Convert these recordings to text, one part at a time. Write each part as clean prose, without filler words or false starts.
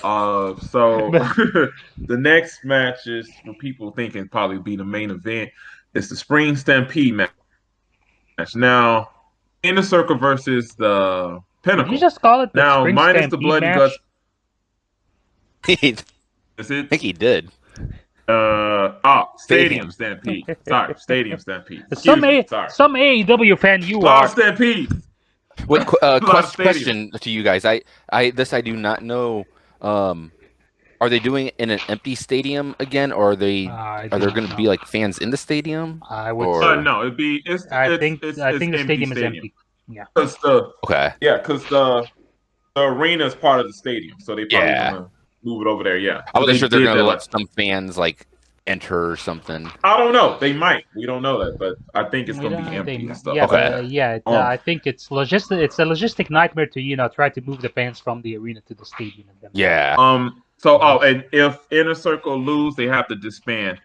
So the next match is what people think can probably be the main event. It's the Spring Stampede match. Now, Inner Circle versus the Did you Pinnacle. just call it the Now, Spring minus the Stampede blood and guts. match? I Is it? think he did. Stadium Stadium. Stampede. Sorry, Stadium Stampede. some Excuse me. A Sorry. some AEW fan you Loud are. Stampede. Wait, Loud Stadium. question to you guys. I do not know. Um, are they doing it in an empty stadium again, or I are do there not going to be know. like fans in the stadium? I would. Or No, it'd be it's I it's think it's I it's think the empty stadium is stadium empty. Yeah. because the okay, yeah because the arena is part of the stadium, so they probably yeah. gonna move it over there. Yeah, I because wasn't they sure if they're did going to that. let Like some fans like enter or something. I don't know, they might. We don't know that, but I think it's We gonna be don't. empty and stuff Yeah, like Okay, but that. yeah. Um. I think it's logistic. It's a logistic nightmare to try to move the fans from the arena to the stadium themselves. yeah. So Mhm. and if Inner Circle lose, they have to disband.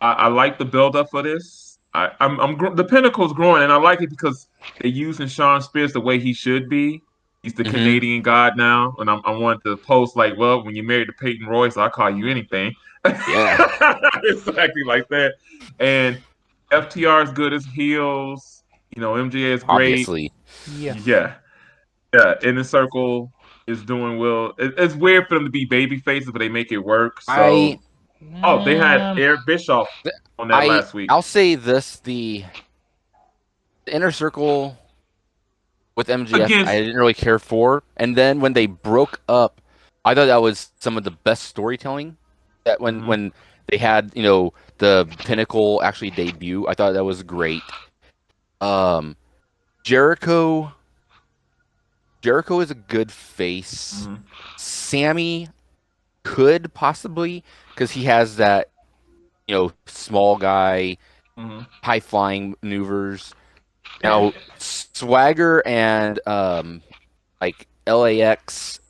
I like the build up for this. The Pinnacle's growing, and I like it because they're using Sean Spears the way he should be. He's the Hmm. Canadian God now, and I want to post like, well, when you're married to Peyton Royce, I'll call you anything. Yeah. Exactly like that. And FTR is good as heels. MJA is great. Obviously. Yeah. Yeah, yeah. Inner Circle is doing well. It's weird for them to be baby faces, but they make it work. I So, oh, they had Um. Eric Bischoff on that last week. I'll say this: the inner circle with MGF, I Against, didn't really care for, and then when they broke up, I thought that was some of the best storytelling. That mhm. when they had the Pinnacle actually debut, I thought that was great. Um, Jericho Jericho is a good face. Mhm. Sammy could possibly because he has that small guy, Mhm. high flying maneuvers. And Now Swagger and like LAX,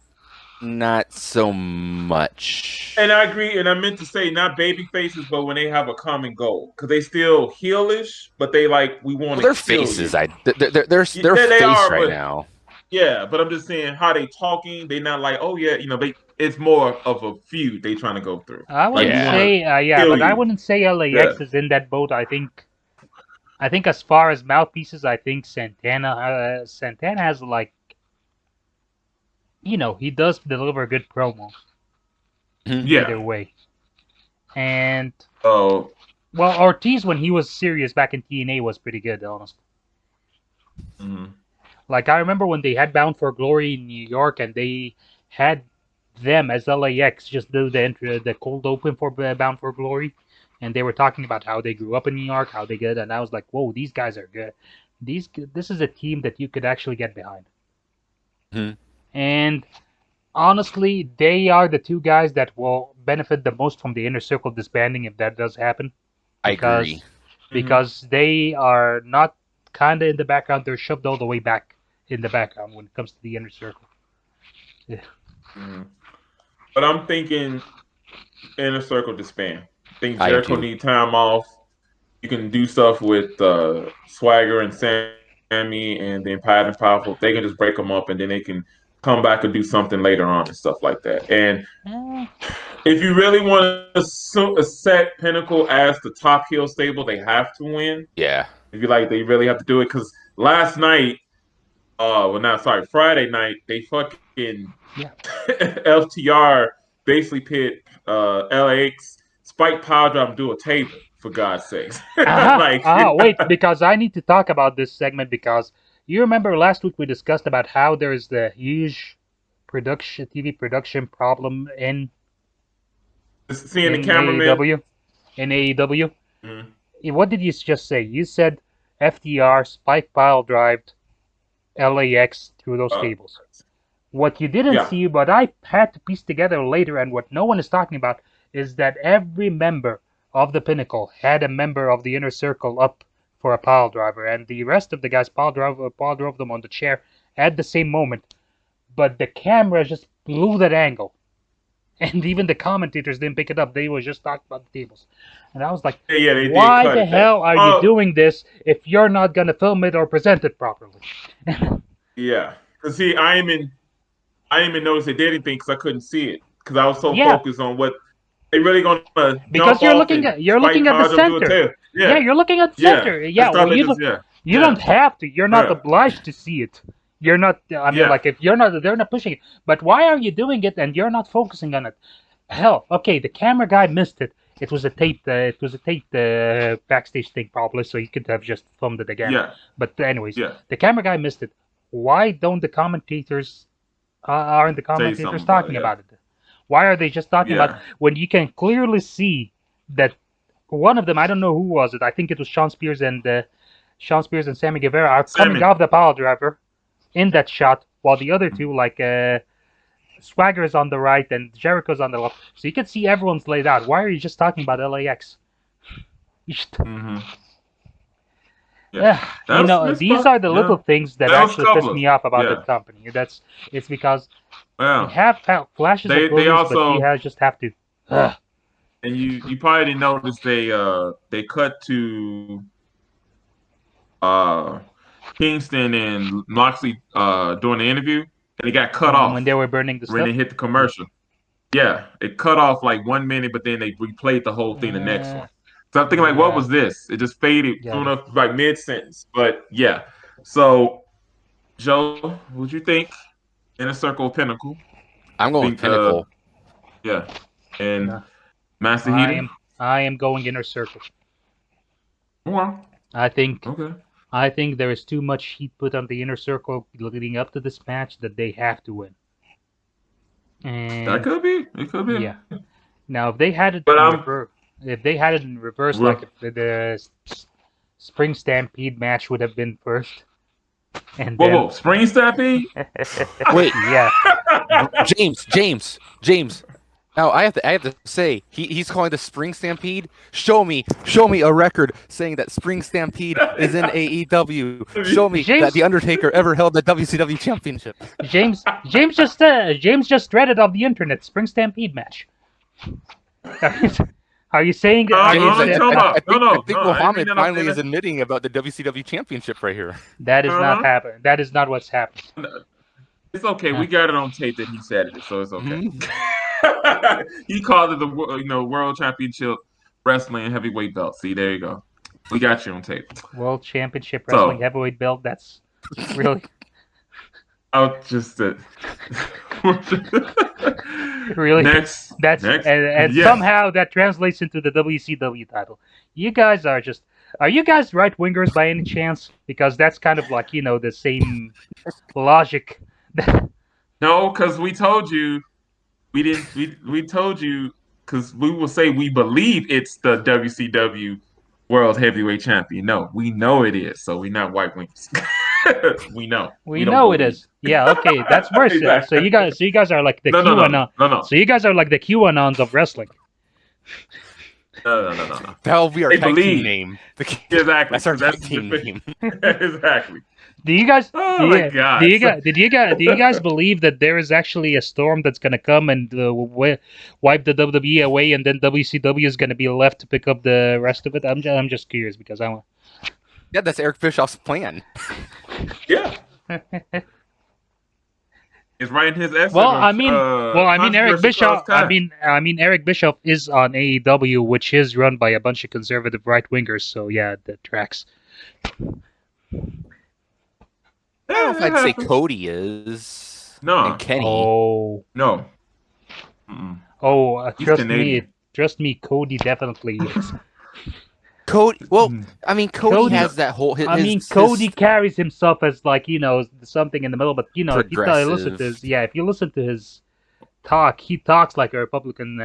not so much. and I agree, and I meant to say not baby faces, but when they have a common goal, because they still heelish, but they like we want Well, to their kill faces, you. their Yeah, they face are, right but now. yeah, but I'm just saying how they talking. They not like, oh yeah, they. It's more of a feud they trying to go through. I Like wouldn't we want Yeah, to say. Yeah, kill but I you. wouldn't say Yeah. LAX is in that boat. I think as far as mouthpieces, I think Santana has like he does deliver good promo Mhm. Yeah. either way. And Oh. well, Ortiz when he was serious back in TNA was pretty good, honestly. Mhm. Like I remember when they had Bound for Glory in New York and they had them as LAX just do the cold open for Bound for Glory, and they were talking about how they grew up in New York, how they good, and I was like, whoa, these guys are good. This is a team that you could actually get behind. Mhm. And honestly, they are the two guys that will benefit the most from the inner circle disbanding if that does happen, I agree. because Mhm. they are not kind of in the background; they're shoved all the way back in the background when it comes to the inner circle. Yeah. Mhm. But I'm thinking Inner Circle disband. I think I am Jericho too. need time off. You can do stuff with Swagger and Sammy, and then Pat and Powerful. They can just break them up, and then they can come back and do something later on and stuff like that. And Eh, if you really want to set Pinnacle as the top heel stable, they have to win. Yeah. If you like, they really have to do it because last night, well, not sorry, Friday night, they fucking yeah. FTR basically pit LAX Spike Power Drive and do a table for God's sakes. Aha, Like, aha. Wait, because I need to talk about this segment because you remember last week we discussed about how there's the huge TV production problem seeing the in cameraman. AEW in AEW. Mhm. What did you just say? You said FDR spike pile drived LAX through those Uh, tables. What you didn't yeah. see, but I had to piece together later, and what no one is talking about, is that every member of the Pinnacle had a member of the inner circle up for a pile driver, and the rest of the guys pile drove them on the chair at the same moment. But the camera just blew that angle, and even the commentators didn't pick it up. They were just talking about the tables, and I was like, Yeah, they did "Why cut the it that. hell are you doing this if you're not gonna film it or present it properly?" Yeah. Cause see, I am in. I didn't even notice they did anything because I couldn't see it because I was so Yeah, focused on what they really gonna because jump off and you're spike looking at the Majo do a center. tail. Yeah, Yeah, you're looking at the yeah. center. I Yeah, just well, thought they just you yeah, don't have to. You're not yeah, obliged to see it. You're not. I mean, yeah, like if you're not, they're not pushing it. But why are you doing it and you're not focusing on it? Hell, okay, the camera guy missed it. It was a taped. It was a taped backstage thing, probably, so he could have just filmed it again. yeah, But anyways, yeah. the camera guy missed it. Why don't the commentators? Aren't the Say commentators something about talking it. Yeah, about it? Why are they just talking about yeah. when you can clearly see that one of them? I don't know who was it. I think it was Sean Spears and Sammy Guevara are coming Sammy. off the power driver in that shot, while the other two, like Swagger is on the right and Jericho's on the left. So you can see everyone's laid out. Why are you just talking about LAX? You should, Mm-hmm. Yeah, that you was know, missed these spot. are the Yeah, little things that that was a actually piss couple of me off about yeah, that company. It's because you yeah. have flashes of They brilliance, but you also just have to. Ugh. and you probably didn't notice they cut to uh Kingston and Moxley during the interview, and it got cut When off they were burning the when stuff. they hit the commercial. Yeah, it cut off like 1 minute, but then they replayed the whole thing the next Uh, one. So I'm thinking like, what yeah, was this? It just faded yeah. soon enough, like mid sentence. But yeah, so Joe, what'd you think? Inner Circle Pinnacle. I'm going with Think Pinnacle. yeah, and No, Master I Heater. am I am going inner circle. Wow. I think Okay. I think there is too much heat put on the inner circle leading up to this match that they have to win. That And could be. It could be. yeah, now if they had it But in I'm reverse, if they had it in reverse, like we're if the Spring Stampede match would have been first, and whoa, then whoa, Spring Stampede? Wait, yeah, James. Now I have to say he's calling the Spring Stampede. Show me a record saying that Spring Stampede is in AEW. Show me that James the Undertaker ever held the WCW Championship. James just read it off the internet. Spring Stampede match. Are you saying? Are you? James, what are you talking about? No, I no, think no. I didn't mean Mohammed that up finally is there. admitting about the WCW Championship right here. That is not Uh-huh. happening. That is not what's happening. It's okay. Uh, We got it on tape that he said it, so it's okay. Hmm. He called it the World Championship Wrestling Heavyweight Belt. See, there you go. We got you on tape. World Championship Wrestling So Heavyweight Belt. That's really, I'll just really. next, That's next, and yes. somehow that translates into the WCW title. You guys are just. Are you guys right wingers by any chance? Because that's kind of like the same logic. No, because we told you we didn't. We told you because we will say we believe it's the WCW World Heavyweight Champion. No, we know it is. So we're not white wings. We know. We We don't know it believe. is. Yeah, okay, that's worse. Exactly. So you guys are like the No, no, no, QAnon. no, no, So you guys are like the QAnons of wrestling. no. That'll be our They tag team believe. name. Exactly. That's our That's tag team name. exactly. Do you guys? Oh my God. Do you guys believe that there is actually a storm that's gonna come and wipe the WWE away, and then WCW is gonna be left to pick up the rest of it? I'm just curious because I want. Yeah, that's Eric Bischoff's plan. Yeah. It's right in his essay. Well, I mean, Eric Controversy Bischoff. Cross I mean, Eric Bischoff is on AEW, which is run by a bunch of conservative right wingers. So yeah, that tracks. I don't know if I'd say Cody is. No. And Kenny. Oh, No. Mm-mm. He's trust Canadian. me, Cody definitely is. Cody. Well, Mm. I mean, Cody has that whole. Cody carries himself as like something in the middle, but if you listen Progressive. to if you listen to his talk, he talks like a Republican.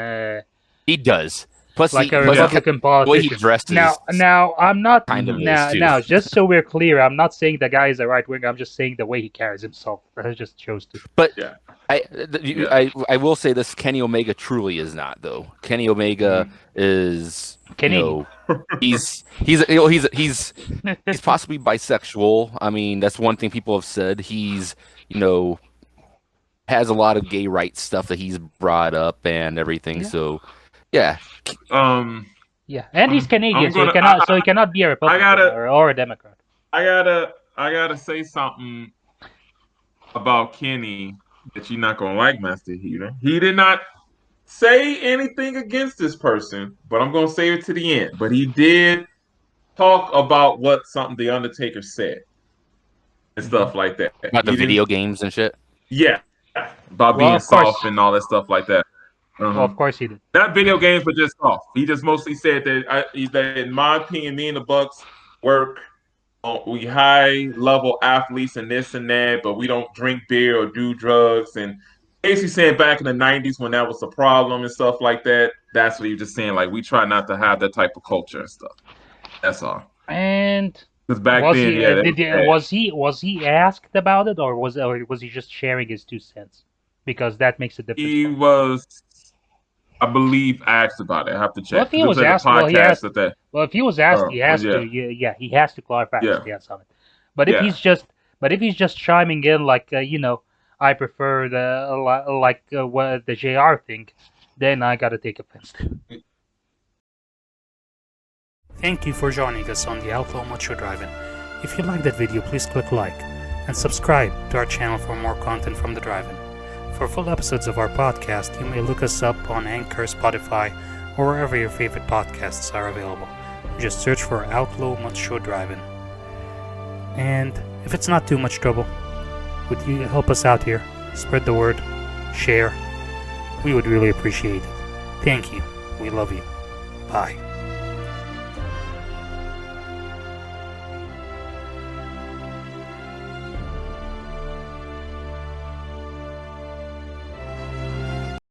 He does. Plus, Like a plus Republican the way politician. he dresses. Now, I'm not kind of now, is, too. now. Just so we're clear, I'm not saying the guy is a right winger. I'm just saying the way he carries himself. I just chose to. But Yeah. I will say this: Kenny Omega truly is not, though. Kenny Omega is Canadian. he's possibly bisexual. I mean, that's one thing people have said. He's has a lot of gay rights stuff that he's brought up and everything. Yeah. So yeah, Yeah, and he's Canadian, I'm so he cannot be a Republican or a Democrat. I gotta say something about Kenny. that you're not gonna like, Master Heater. He did not say anything against this person, but I'm gonna save it to the end. But he did talk about what something the Undertaker said and Hmm. stuff like that. About the He didn't, video games and shit. yeah, about Well, being of course. soft and all that stuff like that. Well, Uh-huh. of course he did. Not video games, but just soft. He just mostly said that in my opinion, me and the Bucks work. We high level athletes and this and that, but we don't drink beer or do drugs. And basically saying back in the '90s when that was the problem and stuff like that. That's what he was just saying. Like we try not to have that type of culture and stuff. That's all. And Because back was then, he? yeah, that was Did he, bad. was he asked about it, or was he just sharing his 2 cents? Because that makes a difference He for me. was, I believe, asked about it. I have to Well, check if he because it was was at the asked, well, he podcast has. that that. Well, if he was asked, he Well, has to. yeah, Yeah, he has to clarify his yeah, stance on it. But if yeah. he's just, but if he's just chiming in like, I prefer the like what the JR thing, then I gotta take offense. Thank you for joining us on the Outlaw Macho Drive-In. If you liked that video, please click like and subscribe to our channel for more content from the drive-in. For full episodes of our podcast, you may look us up on Anchor, Spotify, or wherever your favorite podcasts are available. Just search for Outlaw Macho Drive-In. And if it's not too much trouble, would you help us out here? Spread the word, share. We would really appreciate it. Thank you. We love you. Bye.